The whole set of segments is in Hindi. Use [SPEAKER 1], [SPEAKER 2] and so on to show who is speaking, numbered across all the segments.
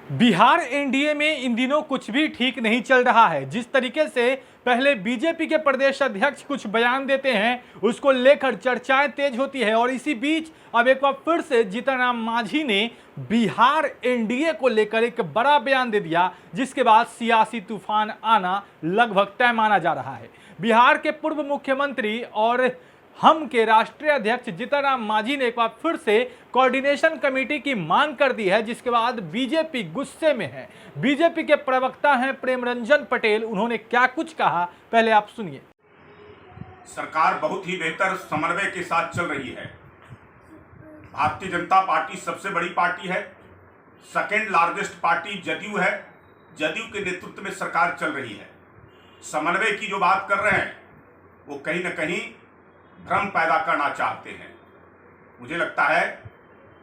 [SPEAKER 1] बिहार एनडीए में इन दिनों कुछ भी ठीक नहीं चल रहा है। जिस तरीके से पहले बीजेपी के प्रदेश अध्यक्ष कुछ बयान देते हैं, उसको लेकर चर्चाएं तेज होती है और इसी बीच अब एक बार फिर से जीतन राम मांझी ने बिहार एनडीए को लेकर एक बड़ा बयान दे दिया, जिसके बाद सियासी तूफान आना लगभग तय माना जा रहा है। बिहार के पूर्व मुख्यमंत्री और हम के राष्ट्रीय अध्यक्ष जीतन राम मांझी ने एक बार फिर से कोऑर्डिनेशन कमेटी की मांग कर दी है, जिसके बाद बीजेपी गुस्से में है। बीजेपी के प्रवक्ता हैं प्रेमरंजन पटेल, उन्होंने क्या कुछ कहा, पहले आप सुनिए।
[SPEAKER 2] सरकार बहुत ही बेहतर समन्वय के साथ चल रही है। भारतीय जनता पार्टी सबसे बड़ी पार्टी है, सेकेंड लार्जेस्ट पार्टी जदयू है। जदयू के नेतृत्व में सरकार चल रही है। समन्वय की जो बात कर रहे हैं वो कहीं ना कहीं भ्रम पैदा करना चाहते हैं। मुझे लगता है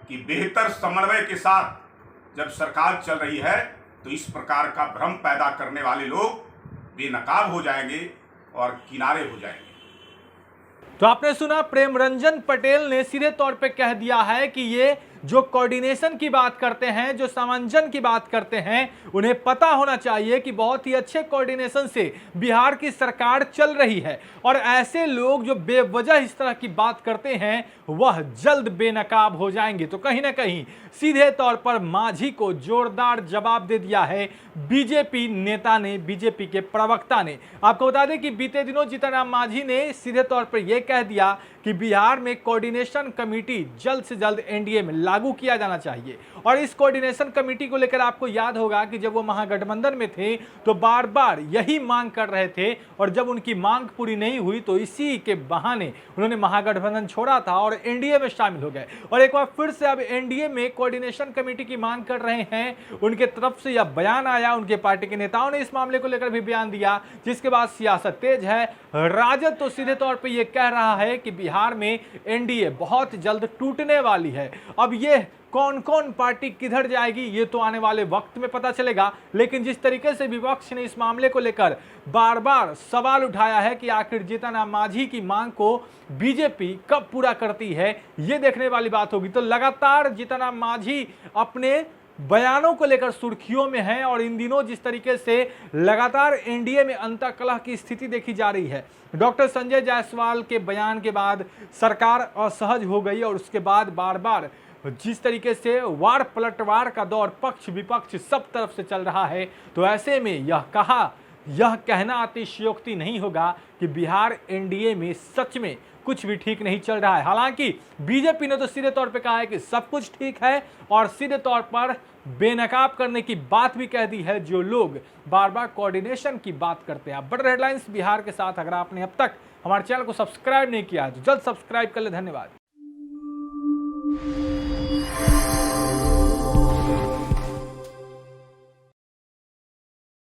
[SPEAKER 2] कि बेहतर समन्वय के साथ जब सरकार चल रही है तो इस प्रकार का भ्रम पैदा करने वाले लोग बेनकाब हो जाएंगे और किनारे हो जाएंगे।
[SPEAKER 1] तो आपने सुना, प्रेमरंजन पटेल ने सीधे तौर पे कह दिया है कि ये जो कोऑर्डिनेशन की बात करते हैं, जो सामंजन की बात करते हैं, उन्हें पता होना चाहिए कि बहुत ही अच्छे कोऑर्डिनेशन से बिहार की सरकार चल रही है और ऐसे लोग जो बेवजह इस तरह की बात करते हैं वह जल्द बेनकाब हो जाएंगे। तो कहीं ना कहीं सीधे तौर पर मांझी को जोरदार जवाब दे दिया है बीजेपी नेता ने, बीजेपी के प्रवक्ता ने। आपको बता दें कि बीते दिनों जीतन राम मांझी ने सीधे तौर पर यह कह दिया कि बिहार में कोऑर्डिनेशन कमेटी जल्द से जल्द एनडीए में लागू किया जाना चाहिए। और इस कोऑर्डिनेशन कमेटी को लेकर आपको याद होगा कि जब वो महागठबंधन में थे तो बार बार यही मांग कर रहे थे और जब उनकी मांग पूरी नहीं हुई तो इसी के बहाने उन्होंने महागठबंधन छोड़ा था और एनडीए में शामिल हो गए। और एक बार फिर से अब एनडीए में कोऑर्डिनेशन कमेटी की मांग कर रहे हैं। उनके तरफ से यह बयान आया, उनके पार्टी के नेताओं ने इस मामले को लेकर भी बयान दिया, जिसके बाद सियासत तेज है। राजद तो सीधे तौर पर यह कह रहा है कि बिहार में एनडीए बहुत जल्द टूटने वाली है। अब ये कौन कौन पार्टी किधर जाएगी ये तो आने वाले वक्त में पता चलेगा, लेकिन जिस तरीके से विपक्ष ने इस मामले को लेकर बार बार सवाल उठाया है कि आखिर जीतन राम मांझी की मांग को बीजेपी कब पूरा करती है, ये देखने वाली बात होगी। तो लगातार जीतन राम मांझी अपने बयानों को लेकर सुर्खियों में हैं और इन दिनों जिस तरीके से लगातार एनडीए में अंतःकलह की स्थिति देखी जा रही है, डॉक्टर संजय जायसवाल के बयान के बाद सरकार असहज हो गई और उसके बाद बार बार जिस तरीके से वार पलटवार का दौर पक्ष विपक्ष सब तरफ से चल रहा है, तो ऐसे में यह कहना अतिशयोक्ति नहीं होगा कि बिहार एनडीए में सच में कुछ भी ठीक नहीं चल रहा है। हालांकि बीजेपी ने तो सीधे तौर पे कहा है कि सब कुछ ठीक है और सीधे तौर पर बेनकाब करने की बात भी कह दी है जो लोग बार बार कोऑर्डिनेशन की बात करते हैं। बड़े हेडलाइंस बिहार के साथ अगर आपने अब तक हमारे चैनल को सब्सक्राइब नहीं किया है तो जल्द सब्सक्राइब कर ले। धन्यवाद।